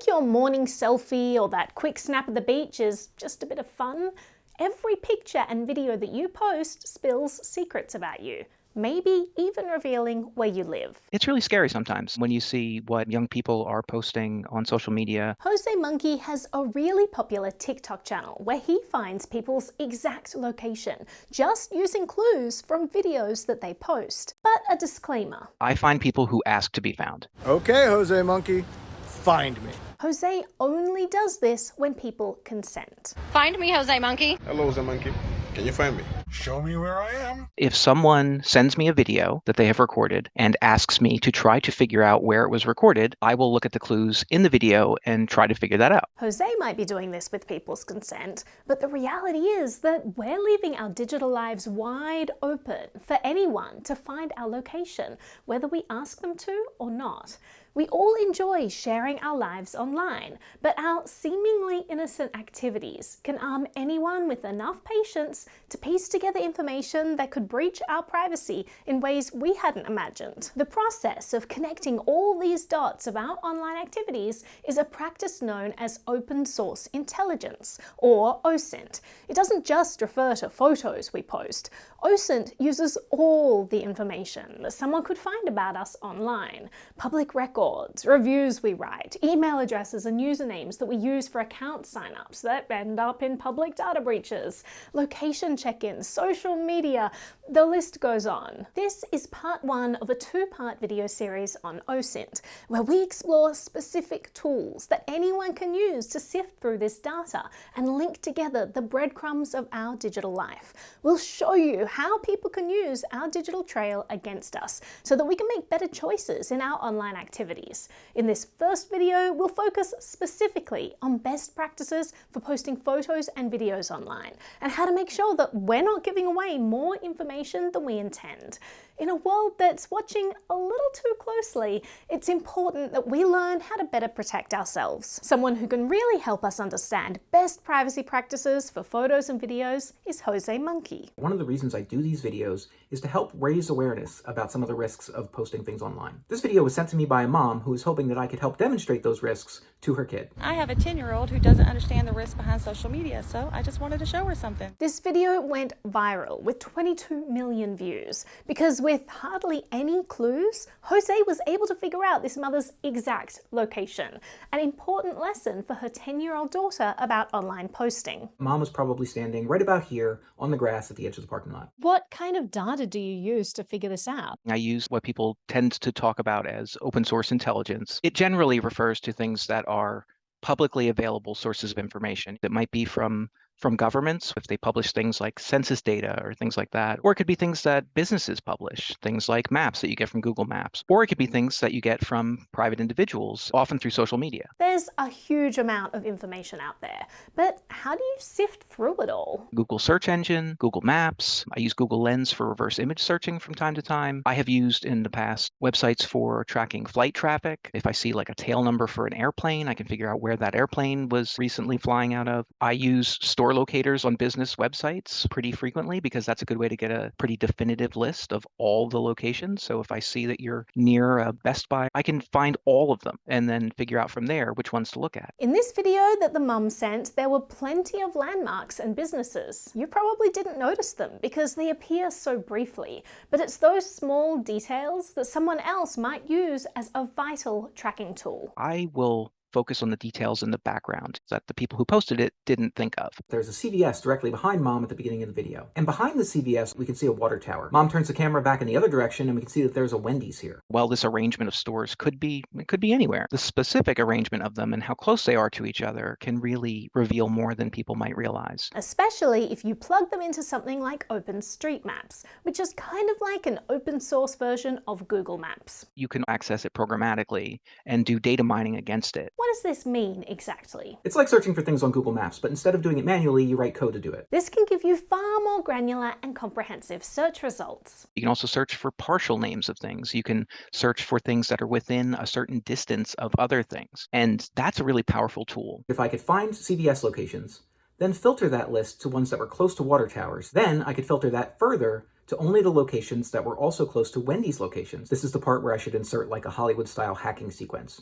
think your morning selfie or that quick snap at the beach is just a bit of fun? Every picture and video that you post spills secrets about you, maybe even revealing where you live. It's really scary sometimes when you see what young people are posting on social media. Jose Monkey has a really popular TikTok channel where he finds people's exact location, just using clues from videos that they post. But a disclaimer. I find people who ask to be found. Okay, Jose Monkey, find me. Jose only does this when people consent. Find me, Jose Monkey. Hello, Jose Monkey. Can you find me? Show me where I am. If someone sends me a video that they have recorded and asks me to try to figure out where it was recorded, I will look at the clues in the video and try to figure that out. Jose might be doing this with people's consent, but the reality is that we're leaving our digital lives wide open for anyone to find our location, whether we ask them to or not. We all enjoy sharing our lives online, but our seemingly innocent activities can arm anyone with enough patience to piece together information that could breach our privacy in ways we hadn't imagined. The process of connecting all these dots of our online activities is a practice known as open source intelligence, or OSINT. It doesn't just refer to photos we post. OSINT uses all the information that someone could find about us online. Public records, reviews we write, email addresses and usernames that we use for account signups that end up in public data breaches, location check-ins, social media, the list goes on. This is part one of a two-part video series on OSINT, where we explore specific tools that anyone can use to sift through this data and link together the breadcrumbs of our digital life. We'll show you how people can use our digital trail against us so that we can make better choices in our online activities. In this first video, we'll focus specifically on best practices for posting photos and videos online, and how to make sure that we're not giving away more information than we intend. In a world that's watching a little too closely, it's important that we learn how to better protect ourselves. Someone who can really help us understand best privacy practices for photos and videos is Jose Monkey. One of the reasons I do these videos is to help raise awareness about some of the risks of posting things online. This video was sent to me by a mom who was hoping that I could help demonstrate those risks to her kid. I have a 10-year-old who doesn't understand the risks behind social media, so I just wanted to show her something. This video went viral with 22 million views because with hardly any clues, Jose was able to figure out this mother's exact location, an important lesson for her 10-year-old daughter about online posting. Mom was probably standing right about here on the grass at the edge of the parking lot. What kind of data do you use to figure this out? I use what people tend to talk about as open source intelligence. It generally refers to things that are publicly available sources of information. That might be from governments, if they publish things like census data or things like that. Or it could be things that businesses publish, things like maps that you get from Google Maps. Or it could be things that you get from private individuals, often through social media. There's a huge amount of information out there, but how do you sift through it all? Google search engine, Google Maps. I use Google Lens for reverse image searching from time to time. I have used in the past websites for tracking flight traffic. If I see like a tail number for an airplane, I can figure out where that airplane was recently flying out of. I use store locators on business websites pretty frequently because that's a good way to get a pretty definitive list of all the locations. So if I see that you're near a Best Buy, I can find all of them and then figure out from there which ones to look at. In this video that the mum sent, there were plenty of landmarks and businesses. You probably didn't notice them because they appear so briefly, but it's those small details that someone else might use as a vital tracking tool. I will focus on the details in the background that the people who posted it didn't think of. There's a CVS directly behind Mom at the beginning of the video. And behind the CVS, we can see a water tower. Mom turns the camera back in the other direction and we can see that there's a Wendy's here. Well, this arrangement of stores could be anywhere. The specific arrangement of them and how close they are to each other can really reveal more than people might realize. Especially if you plug them into something like OpenStreetMaps, which is kind of like an open source version of Google Maps. You can access it programmatically and do data mining against it. What does this mean exactly? It's like searching for things on Google Maps, but instead of doing it manually, you write code to do it. This can give you far more granular and comprehensive search results. You can also search for partial names of things. You can search for things that are within a certain distance of other things. And that's a really powerful tool. If I could find CVS locations, then filter that list to ones that were close to water towers, then I could filter that further to only the locations that were also close to Wendy's locations. This is the part where I should insert like a Hollywood-style hacking sequence.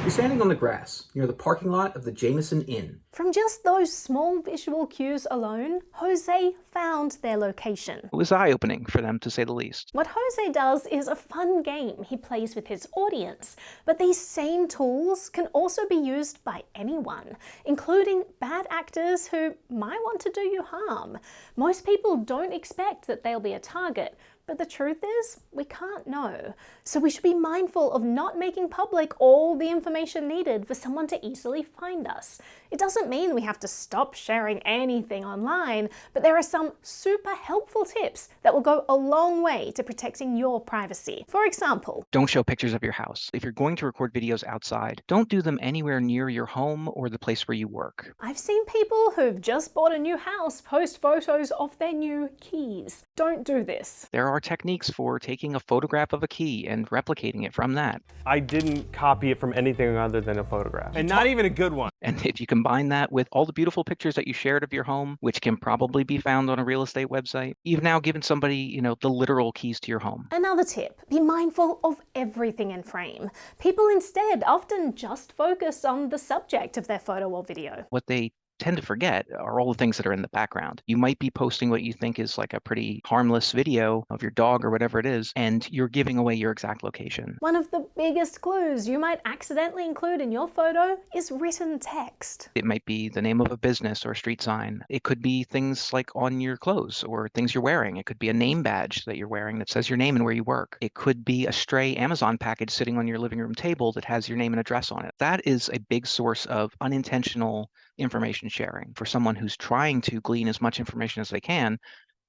She's standing on the grass near the parking lot of the Jameson Inn. From just those small visual cues alone, Jose found their location. It was eye-opening for them, to say the least. What Jose does is a fun game he plays with his audience, but these same tools can also be used by anyone, including bad actors who might want to do you harm. Most people don't expect that they'll be a target, but the truth is, we can't know. So we should be mindful of not making public all the information needed for someone to easily find us. It doesn't mean we have to stop sharing anything online, but there are some super helpful tips that will go a long way to protecting your privacy. For example, don't show pictures of your house. If you're going to record videos outside, don't do them anywhere near your home or the place where you work. I've seen people who've just bought a new house post photos of their new keys. Don't do this. There are techniques for taking a photograph of a key and replicating it from that. I didn't copy it from anything other than a photograph, and not even a good one. And if you combine that with all the beautiful pictures that you shared of your home, which can probably be found on a real estate website, you've now given somebody, the literal keys to your home. Another tip, be mindful of everything in frame. People instead often just focus on the subject of their photo or video. What they tend to forget are all the things that are in the background. You might be posting what you think is like a pretty harmless video of your dog or whatever it is, and you're giving away your exact location. One of the biggest clues you might accidentally include in your photo is written text. It might be the name of a business or a street sign. It could be things like on your clothes or things you're wearing. It could be a name badge that you're wearing that says your name and where you work. It could be a stray Amazon package sitting on your living room table that has your name and address on it. That is a big source of unintentional information sharing. For someone who's trying to glean as much information as they can,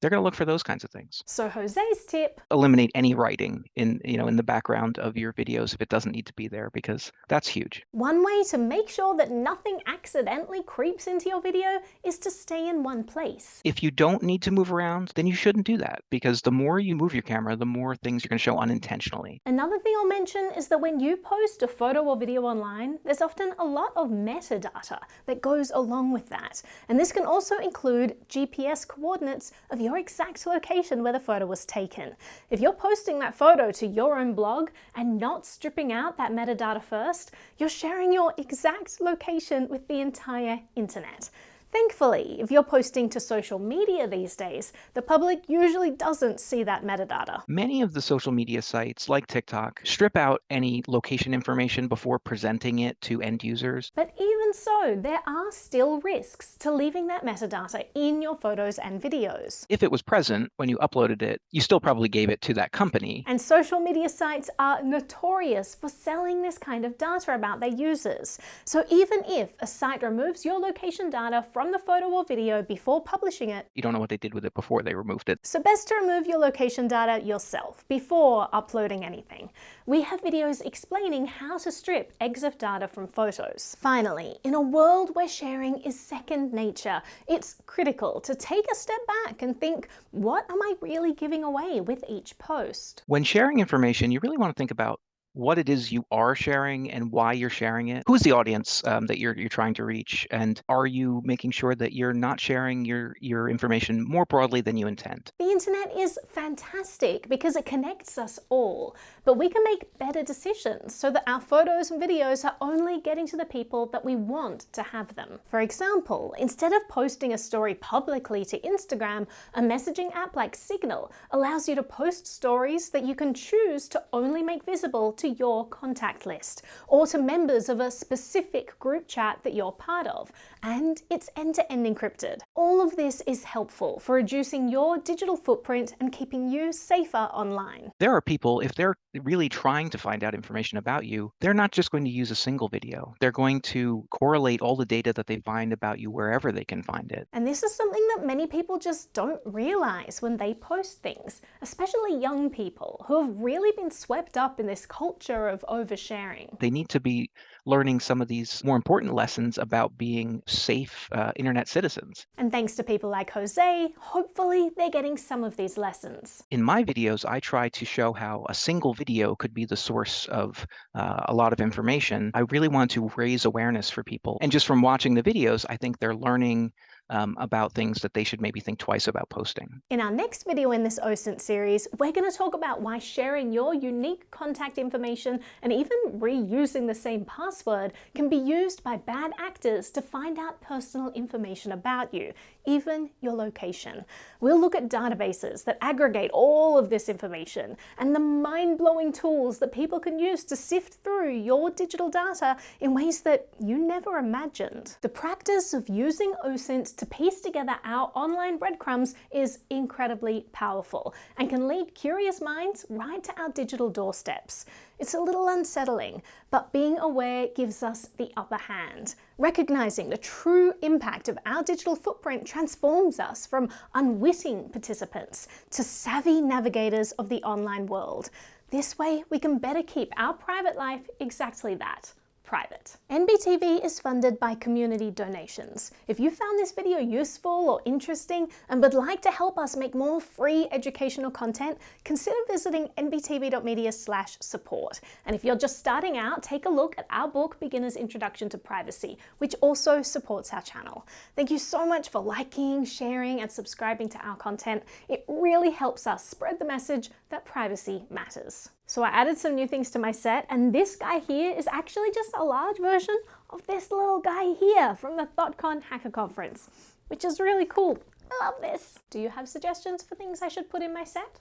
they're going to look for those kinds of things. So Jose's tip: eliminate any writing in the background of your videos if it doesn't need to be there, because that's huge. One way to make sure that nothing accidentally creeps into your video is to stay in one place. If you don't need to move around, then you shouldn't do that, because the more you move your camera, the more things you're going to show unintentionally. Another thing I'll mention is that when you post a photo or video online, there's often a lot of metadata that goes along with that. And this can also include GPS coordinates of your exact location where the photo was taken. If you're posting that photo to your own blog and not stripping out that metadata first, you're sharing your exact location with the entire internet. Thankfully, if you're posting to social media these days, the public usually doesn't see that metadata. Many of the social media sites, like TikTok, strip out any location information before presenting it to end users. But even so, there are still risks to leaving that metadata in your photos and videos. If it was present when you uploaded it, you still probably gave it to that company. And social media sites are notorious for selling this kind of data about their users. So even if a site removes your location data from the photo or video before publishing it, you don't know what they did with it before they removed it. So best to remove your location data yourself before uploading anything. We have videos explaining how to strip EXIF data from photos. Finally, in a world where sharing is second nature, it's critical to take a step back and think, what am I really giving away with each post? When sharing information, you really want to think about what it is you are sharing and why you're sharing it. Who's the audience that you're trying to reach? And are you making sure that you're not sharing your information more broadly than you intend? The internet is fantastic because it connects us all, but we can make better decisions so that our photos and videos are only getting to the people that we want to have them. For example, instead of posting a story publicly to Instagram, a messaging app like Signal allows you to post stories that you can choose to only make visible to your contact list or to members of a specific group chat that you're part of, and it's end-to-end encrypted. All of this is helpful for reducing your digital footprint and keeping you safer online. There are people, if they're really trying to find out information about you, they're not just going to use a single video. They're going to correlate all the data that they find about you wherever they can find it. And this is something that many people just don't realize when they post things, especially young people who have really been swept up in this culture of oversharing. They need to be learning some of these more important lessons about being safe internet citizens. And thanks to people like Jose, hopefully they're getting some of these lessons. In my videos, I try to show how a single video could be the source of a lot of information. I really want to raise awareness for people. And just from watching the videos, I think they're learning about things that they should maybe think twice about posting. In our next video in this OSINT series, we're going to talk about why sharing your unique contact information and even reusing the same password can be used by bad actors to find out personal information about you, even your location. We'll look at databases that aggregate all of this information and the mind-blowing tools that people can use to sift through your digital data in ways that you never imagined. The practice of using OSINT to piece together our online breadcrumbs is incredibly powerful and can lead curious minds right to our digital doorsteps. It's a little unsettling, but being aware gives us the upper hand. Recognizing the true impact of our digital footprint transforms us from unwitting participants to savvy navigators of the online world. This way, we can better keep our private life exactly that. Private. NBTV is funded by community donations. If you found this video useful or interesting and would like to help us make more free educational content, consider visiting nbtv.media/support. And if you're just starting out, take a look at our book, Beginner's Introduction to Privacy, which also supports our channel. Thank you so much for liking, sharing, and subscribing to our content. It really helps us spread the message that privacy matters. So I added some new things to my set, and this guy here is actually just a large version of this little guy here from the ThoughtCon Hacker Conference, which is really cool. I love this. Do you have suggestions for things I should put in my set?